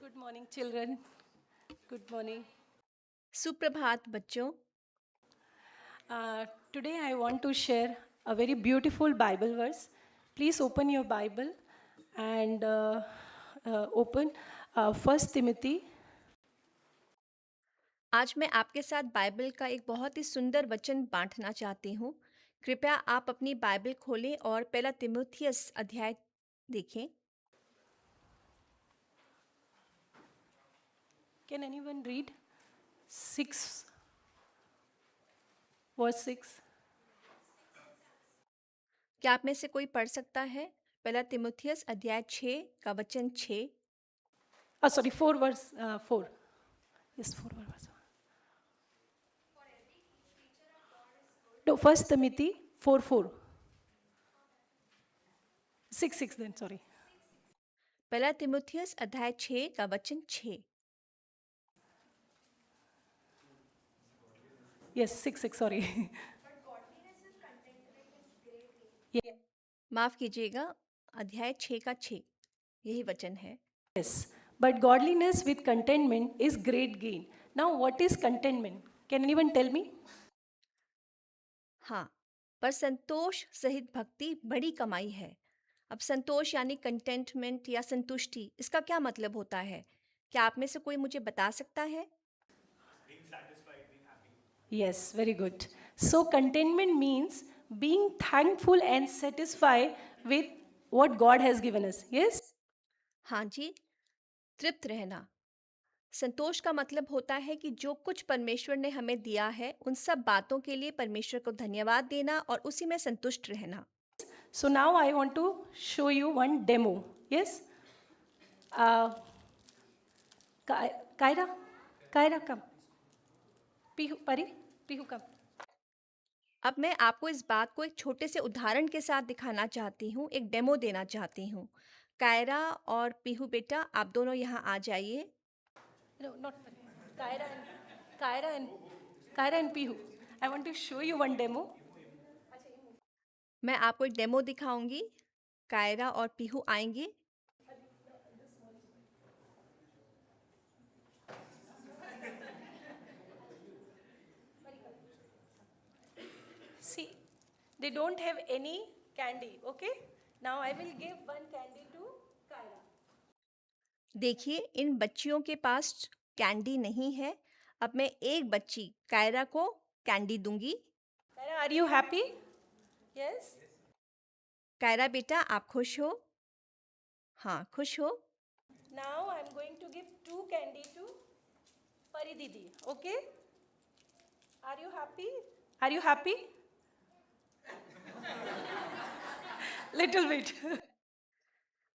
Good morning, children. Good morning. सुप्रभात बच्चों। Today I want to share a very beautiful Bible verse. Please open your Bible and open 1 Timothy. आज मैं आपके साथ Bible का एक बहुत ही सुंदर वचन बांटना चाहती हूँ। कृपया आप अपनी बाइबल खोलें और पहला तिमुथियस अध्याय देखें। Can anyone read 6 verse 6? क्या आप में से कोई पढ़ सकता है? पहला तिमुथियस अध्याय 6 का वचन 6। Sorry, 4 verse 4. Yes, 4 verse. No, 1 Timothy 4 4. 6 then, sorry. पहला तिमुथियस अध्याय 6 का वचन 6। Yes, 6, sorry. Yeah. माफ कीजिएगा, अध्याय 6 का 6 यही वचन है। Yes, but godliness with contentment is great gain. Now, what is contentment? Can anyone tell me? हाँ, पर संतोष सहित भक्ति बड़ी कमाई है। अब संतोष यानी कंटेंटमेंट या संतुष्टि, इसका क्या मतलब होता है? क्या आप में से कोई मुझे बता सकता है? Yes, very good. So, contentment means being thankful and satisfied with what God has given us. Yes? हाँ जी, तृप्त रहना। संतोष का मतलब होता है कि जो कुछ परमेश्वर ने हमें दिया है, उन सब बातों के लिए परमेश्वर को धन्यवाद देना और उसी में संतुष्ट रहना। So, now I want to show you one demo. Yes? Uh, Kaira? Kaira, come. Pihu, Pari? Pihu, come. अब मैं आपको इस बात को एक छोटे से उदाहरण के साथ दिखाना चाहती हूँ, एक डेमो देना चाहती हूँ। कायरा और पीहू बेटा, आप दोनों यहाँ आ जाइए। No, not Pari. Kaira and Kaira and Pihu. I want to show you one demo. मैं आपको एक डेमो दिखाऊंगी। कायरा और पीहू आएंगे। See, they don't have any candy, okay? Now I will give one candy to Kaira. देखिए, इन बच्चियों के पास candy नहीं है। अब मैं एक बच्ची कायरा को कैंडी दूंगी। Kaira, are you happy? Yes? Kiara बेटा, आप खुश हो? हाँ, खुश हो। Now I'm going to give two candy to Pari Didi, okay? Are you happy? Are you happy? Little bit.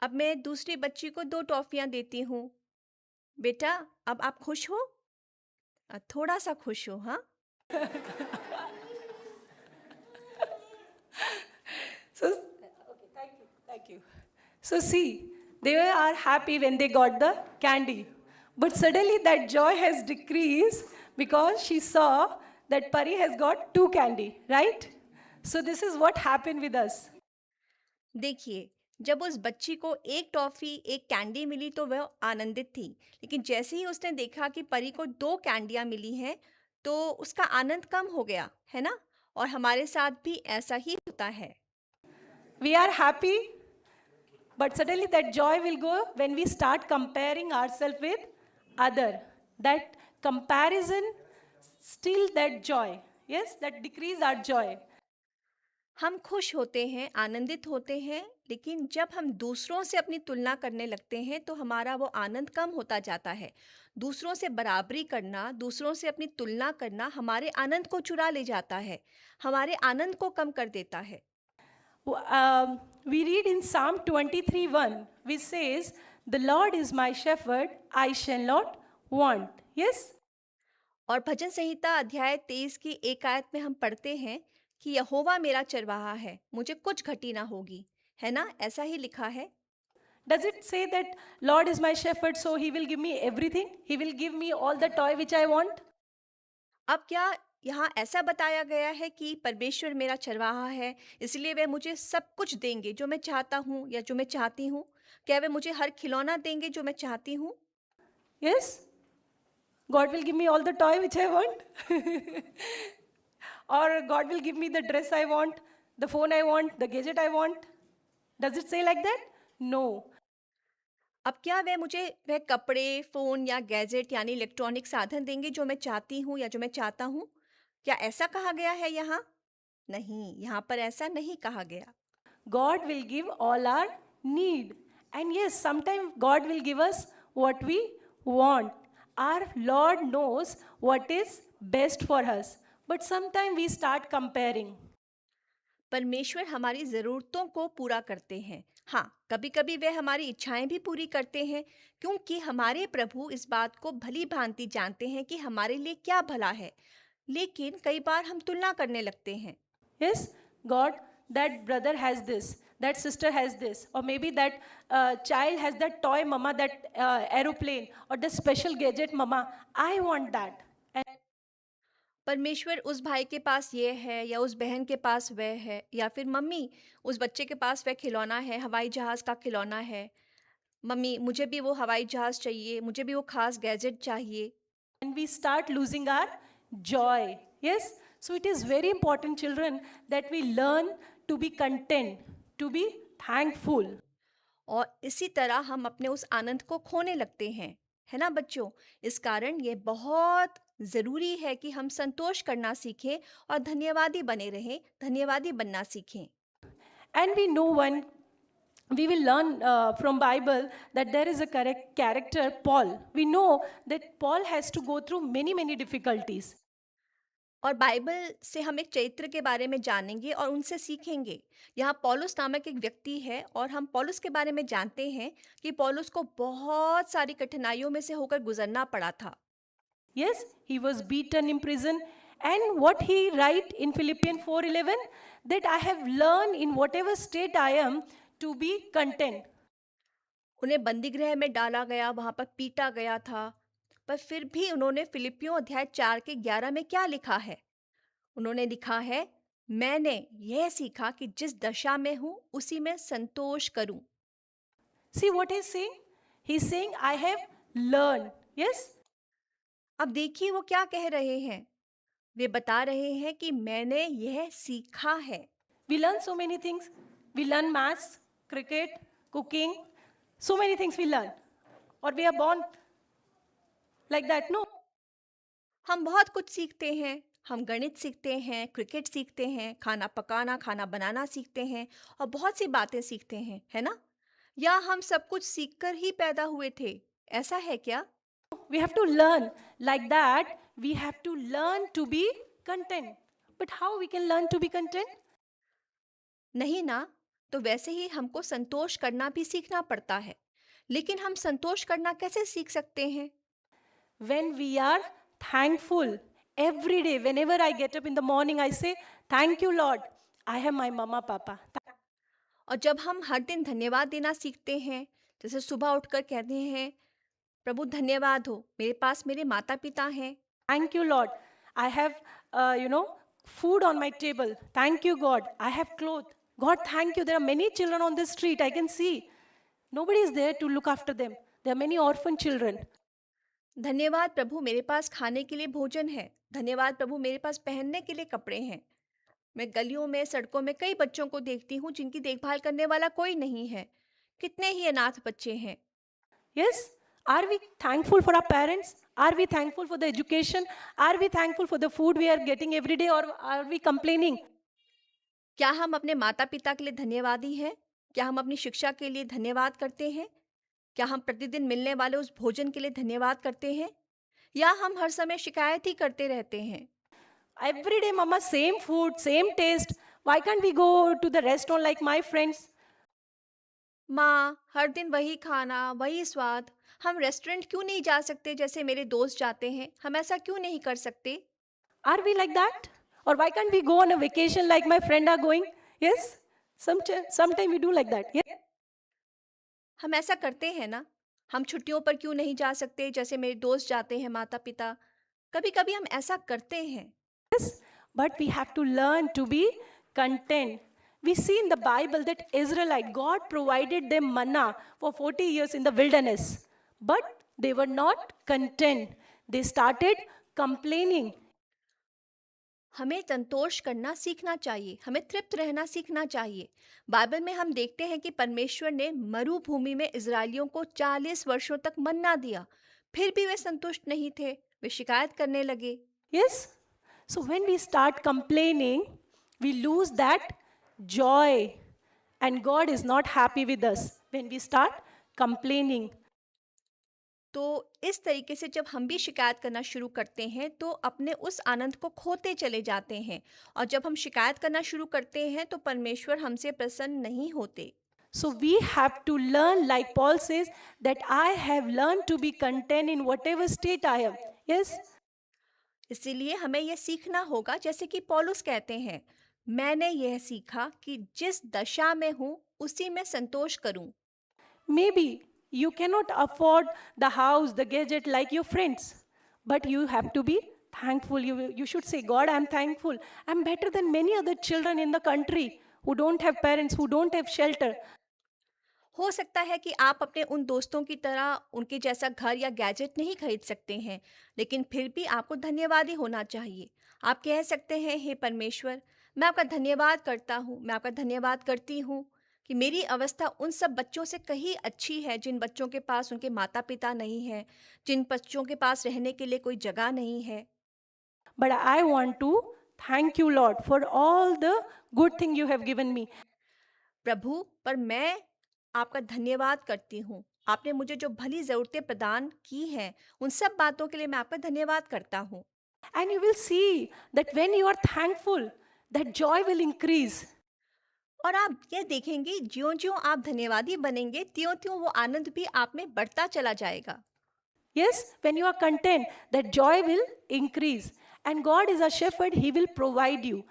अब मैं दूसरी बच्ची को 2 टॉफियाँ देती हूँ। बेटा, अब आप खुश हो? थोड़ा-सा खुश हो, हाँ? So, okay, thank you. So, see, they are happy when they got the candy. But suddenly that joy has decreased because she saw that Pari has got two candy, right? So, this is what happened with us. देखिए, जब उस बच्ची को 1 toffee, 1 candy मिली तो वह आनंदित थी। लेकिन जैसे ही उसने देखा कि परी को 2 कैंडियाँ मिली हैं, तो उसका आनंद कम हो गया, है ना? और हमारे साथ भी ऐसा ही होता है। We are happy, but suddenly that joy will go when we start comparing ourselves with other. That comparison steal that joy. Yes, that decrease our joy. हम खुश होते हैं, आनंदित होते हैं, लेकिन जब हम दूसरों से अपनी तुलना करने लगते हैं, तो हमारा वो आनंद कम होता जाता है। दूसरों से बराबरी करना, दूसरों से अपनी तुलना करना हमारे आनंद को चुरा ले जाता है, हमारे आनंद को कम कर देता है। We read in Psalm 23:1, which says, "The Lord is my shepherd, I shall not want." Yes? और भजन संहिता अध्याय 23 की 1 आयत में हम पढ़ते हैं कि यहोवा मेरा चरवाहा है, मुझे कुछ घटी ना होगी। है ना? ऐसा ही लिखा है। Does it say that Lord is my shepherd, so he will give me everything? He will give me all the toy which I want? अब क्या यहाँ ऐसा बताया गया है कि परमेश्वर मेरा चरवाहा है, इसलिए वे मुझे सब कुछ देंगे जो मैं चाहता हूँ या जो मैं चाहती हूँ? क्या वे मुझे हर खिलौना देंगे जो मैं चाहती हूँ? Yes? God will give me all the toy which I want. Or God will give me the dress I want, the phone I want, the gadget I want. Does it say like that? No. अब क्या वह कपड़े, phone या gadget यानी electronic साधन देंगे जो मैं चाहती हूँ या जो मैं चाहता हूँ? क्या ऐसा कहा गया है यहाँ? नहीं, यहाँ पर ऐसा नहीं कहा गया। God will give all our need. And yes, sometimes God will give us what we want. Our Lord knows what is best for us. But sometimes we start comparing. परमेश्वर हमारी ज़रूरतों को पूरा करते हैं। हाँ, कभी-कभी वे हमारी इच्छाएं भी पूरी करते हैं, क्योंकि हमारे प्रभु इस बात को भली-भांति जानते हैं कि हमारे लिए क्या भला है। लेकिन कई बार हम तुलना करने लगते हैं। Yes, God, that brother has this, that sister has this, or maybe that child has that toy mama, that aeroplane, or the special gadget mama. I want that. And परमेश्वर उस भाई के पास ये है या उस बहन के पास वह है, या फिर मम्मी उस बच्चे के पास वह खिलौना है, हवाई जहाज़ का खिलौना है। मम्मी मुझे भी वो हवाई जहाज़ चाहिए, मुझे भी वो खास गैजेट चाहिए। we start losing our joy. Yes? So it is very important, children, that we learn to be content, to be thankful. और इसी तरह हम अपने उस आनंद को खोने लगते हैं, है ना बच्चों? इस कारण ये बहुत ज़रूरी है कि हम संतोष करना सीखें और धन्यवादी बने रहें, धन्यवादी बनना सीखें। And we know one, we will learn from Bible that there is a correct character, Paul. We know that Paul has to go through many difficulties. और बाइबल से हम एक चरित्र के बारे में जानेंगे और उनसे सीखेंगे। यहाँ पौलुस नामक एक व्यक्ति है और हम पौलुस के बारे में जानते हैं कि पौलुस को बहुत सारी कठिनाइयों में से होकर गुजरना पड़ा था। Yes, he was beaten in prison. And what he write in Philippians 4:11, that I have learned in whatever state I am to be content. उन्हें बंदीगृह में डाला गया, वहाँ पर पीटा गया था, पर फिर भी उन्होंने फिलिपियों अध्याय 4 के 11 में क्या लिखा है? उन्होंने लिखा है, मैंने यह सीखा कि जिस दशा में हूँ उसी में संतोष करूँ। See what he's saying? He's saying, I have learned. Yes? अब देखिए वो क्या कह रहे हैं। वे बता रहे हैं कि मैंने यह सीखा है। We learn so many things. We learn maths, cricket, cooking, so many things we learn. Or we are born like that. No. हम बहुत कुछ सीखते हैं। हम गणित सीखते हैं, क्रिकेट सीखते हैं, खाना पकाना, खाना बनाना सीखते हैं और बहुत सी बातें सीखते हैं, है ना? या हम सब कुछ सीखकर ही पैदा हुए थे, ऐसा है क्या? We have to learn like that. We have to learn to be content. But how we can learn to be content? नहीं ना, तो वैसे ही हमको संतोष करना भी सीखना पड़ता है। लेकिन हम संतोष करना कैसे सीख सकते हैं? When we are thankful every day, whenever I get up in the morning, I say, Thank you, Lord. I have my mama, papa. और जब हम हर दिन धन्यवाद देना सीखते हैं, जैसे सुबह उठकर कहते हैं, प्रभु धन्यवाद हो, मेरे पास मेरे माता पिता हैं। Thank you, Lord. I have, food on my table. Thank you, God. I have clothes. God, thank you. There are many children on the street. I can see. Nobody is there to look after them. There are many orphan children. धन्यवाद प्रभु मेरे पास खाने के लिए भोजन है। धन्यवाद प्रभु मेरे पास पहनने के लिए कपड़े हैं। मैं गलियों में, सड़कों में कई बच्चों को देखती हूँ जिनकी देखभाल करने वाला कोई नहीं है। कितने ही अनाथ बच्चे हैं। Yes? Are we thankful for our parents? Are we thankful for the education? Are we thankful for the food we are getting every day, or are we complaining? क्या हम अपने माता पिता के लिए धन्यवादी हैं? क्या हम अपनी शिक्षा के लिए धन्यवाद करते हैं? क्या हम प्रतिदिन मिलने वाले उस भोजन के लिए धन्यवाद करते हैं? या हम हर समय शिकायत ही करते रहते हैं? Every day, mama, same food, same taste. Why can't we go to the restaurant like my friends? माँ, हर दिन वही खाना, वही स्वाद। हम रेस्टोरेंट क्यों नहीं जा सकते जैसे मेरे दोस्त जाते हैं? हम ऐसा क्यों नहीं कर सकते? Are we like that? Or why can't we go on a vacation like my friend are going? Yes? Sometime we do like that. Yes? हम ऐसा करते हैं ना? हम छुट्टियों पर क्यों नहीं जा सकते जैसे मेरे दोस्त जाते हैं माता पिता? कभी-कभी हम ऐसा करते हैं। Yes, but we have to learn to be content. We see in the Bible that Israelite, God provided them manna for 40 years in the wilderness. But They were not content. They started complaining. हमें संतोष करना सीखना चाहिए, हमें तृप्त रहना सीखना चाहिए। Bible में हम देखते हैं कि परमेश्वर ने मरुभूमि में इज़राइलियों को 40 वर्षों तक मन्ना दिया, फिर भी वे संतुष्ट नहीं थे, वे शिकायत करने लगे। Yes? So when we start complaining, we lose that joy. And God is not happy with us when we start complaining. तो इस तरीके से जब हम भी शिकायत करना शुरू करते हैं तो अपने उस आनंद को खोते चले जाते हैं, और जब हम शिकायत करना शुरू करते हैं तो परमेश्वर हमसे प्रसन्न नहीं होते। So we have to learn, like Paul says, that I have learned to be content in whatever state I am. Yes? इसीलिए हमें यह सीखना होगा, जैसे कि पौलुस कहते हैं, मैंने यह सीखा कि जिस दशा में हूँ उसी में संतोष करूँ। Maybe you cannot afford the house, the gadget like your friends, but you have to be thankful. You should say, God, I'm thankful. I'm better than many other children in the country who don't have parents, who don't have shelter. हो सकता है कि आप अपने उन दोस्तों की तरह उनके जैसा घर या गैजेट नहीं खरीद सकते हैं, लेकिन फिर भी आपको धन्यवादी होना चाहिए। आप कह सकते हैं, हे परमेश्वर, मैं आपका धन्यवाद करता हूँ, मैं आपका धन्यवाद करती हूँ कि मेरी अवस्था उन सब बच्चों से कहीं अच्छी है जिन बच्चों के पास उनके माता पिता नहीं हैं, जिन बच्चों के पास रहने के लिए कोई जगह नहीं है। But I want to thank you, Lord, for all the good thing you have given me. प्रभु, पर मैं आपका धन्यवाद करती हूँ। आपने मुझे जो भली ज़रूरतें प्रदान की हैं, उन सब बातों के लिए मैं आपका धन्यवाद करता हूँ। And you will see that when you are thankful, that joy will increase. और आप ये देखेंगे, ज्यों-ज्यों आप धन्यवादी बनेंगे, त्यों-त्यों वो आनंद भी आप में बढ़ता चला जाएगा। Yes, when you are content, that joy will increase. And God is a shepherd, He will provide you.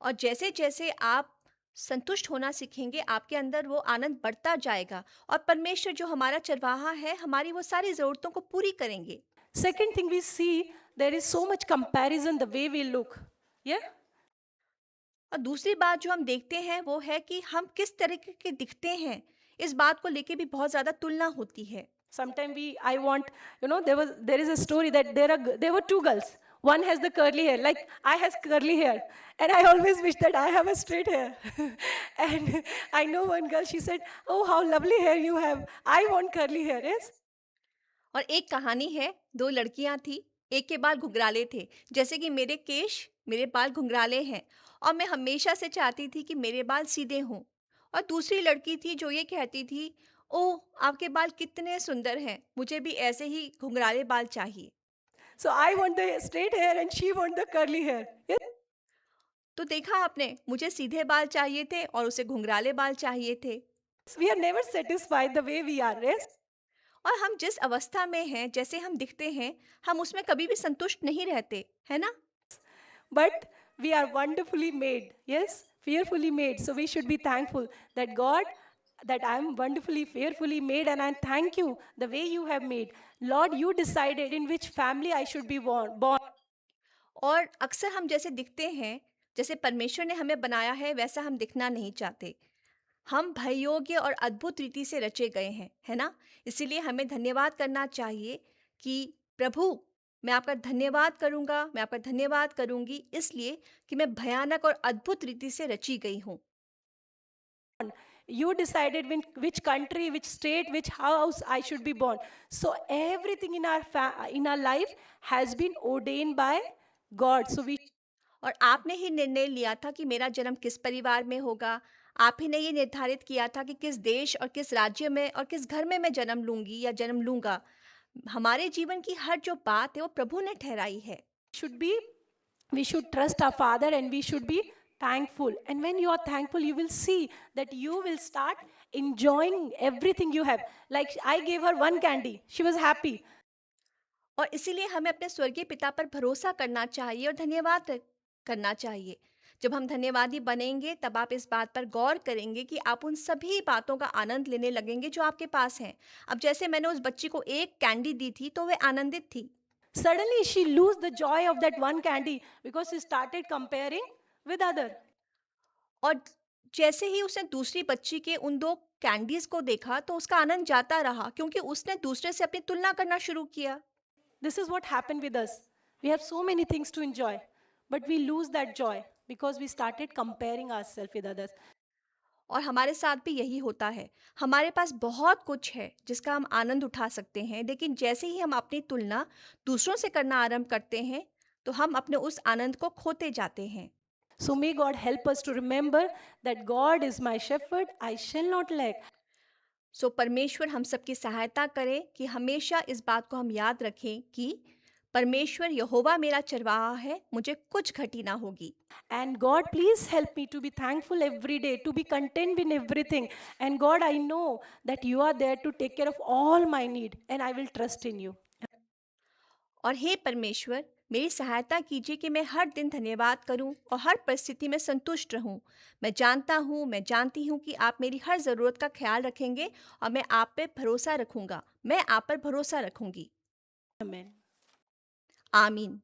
और जैसे-जैसे आप संतुष्ट होना सीखेंगे, आपके अंदर वो आनंद बढ़ता जाएगा, और परमेश्वर जो हमारा चरवाहा है, हमारी वो सारी ज़रूरतों को पूरी करेंगे। Second thing we see, there is so much comparison the way we look. Yeah? और दूसरी बात जो हम देखते हैं वो है कि हम किस तरीके के दिखते हैं, इस बात को लेके भी बहुत ज़्यादा तुलना होती है। Sometimes I want, there is a story that there were two girls. One has the curly hair, like I has curly hair, and I always wish that I have a straight hair. And I know one girl, she said, "Oh, how lovely hair you have! I want curly hair." Yes. और एक कहानी है, 2 लड़कियां थी, एक के बाल घुंघराले थे, जैसे कि मेरे बाल घुंघराले हैं, और मैं हमेशा से चाहती थी कि मेरे बाल सीधे हों। और दूसरी लड़की थी जो ये कहती थी, ओह! आपके बाल कितने सुंदर हैं, मुझे भी ऐसे ही घुंघराले बाल चाहिए। So I want the straight hair, and she want the curly hair. Yes. तो देखा आपने, मुझे सीधे बाल चाहिए थे और उसे घुंघराले बाल चाहिए थे। We are never satisfied the way we are. Yes. और हम जिस अवस्था में हैं, जैसे हम दिखते हैं, हम उसमें कभी भी संतुष्ट नहीं रहते, है ना? But we are wonderfully made. Yes, fearfully made. So we should be thankful that God, that I'm wonderfully, fearfully made, and I thank you the way you have made. Lord, you decided in which family I should be born. और अक्सर हम जैसे दिखते हैं, जैसे परमेश्वर ने हमें बनाया है, वैसा हम दिखना नहीं चाहते। हम भययोग्य और अद्भुत रीति से रचे गए हैं, है ना? इसीलिए हमें धन्यवाद करना चाहिए कि प्रभु, मैं आपका धन्यवाद करूँगा, मैं आपका धन्यवाद करूँगी, इसलिए कि मैं भयानक और अद्भुत रीति से रची गई हूँ। You decided which country, which state, which house I should be born. So everything in our life has been ordained by God. So we और आपने ही निर्णय लिया था कि मेरा जन्म किस परिवार में होगा। आप ही ने ये निर्धारित किया था कि किस देश और किस राज्य में और किस घर में मैं जन्म लूँगी या जन्म लूँगा। हमारे जीवन की हर जो बात है वो प्रभु ने ठहराई है। should be we should trust our father, and we should be thankful. And when you are thankful, you will see that you will start enjoying everything you have. Like I gave her one candy, she was happy. और इसीलिए हमें अपने स्वर्गीय पिता पर भरोसा करना चाहिए और धन्यवाद करना चाहिए। जब हम धन्यवादी बनेंगे तब आप इस बात पर गौर करेंगे कि आप उन सभी बातों का आनंद लेने लगेंगे जो आपके पास हैं। अब जैसे मैंने उस बच्ची को एक कैंडी दी थी तो वे आनंदित थी, Suddenly she lose the joy of that one candy because she started comparing with other. और जैसे ही उसने दूसरी बच्ची के उन 2 कैंडीज को देखा तो उसका आनंद जाता रहा क्योंकि उसने दूसरे से अपनी तुलना करना शुरू किया। This is what happened with us. We have so many things to enjoy, but we lose that joy because we started comparing ourselves with others. और हमारे साथ भी यही होता है। हमारे पास बहुत कुछ है जिसका हम आनंद उठा सकते हैं, लेकिन जैसे ही हम अपनी तुलना दूसरों से करना आरंभ करते हैं, तो हम अपने उस आनंद को खोते जाते हैं। So may God help us to remember that God is my shepherd, I shall not lack. परमेश्वर हम सबकी सहायता करे कि हमेशा इस बात को हम याद रखें कि परमेश्वर यहोवा मेरा चरवाहा है, मुझे कुछ घटी ना होगी। And God, please help me to be thankful every day, to be content in everything. And God, I know that you are there to take care of all my need, and I will trust in you. और हे परमेश्वर, मेरी सहायता कीजिए कि मैं हर दिन धन्यवाद करूं और हर परिस्थिति में संतुष्ट रहूं। मैं जानती हूं कि आप मेरी हर ज़रूरत का ख्याल रखेंगे और मैं आप पे भरोसा रखूंगा। मैं आप पर भरोसा रखूंगी। Amen. आमीन।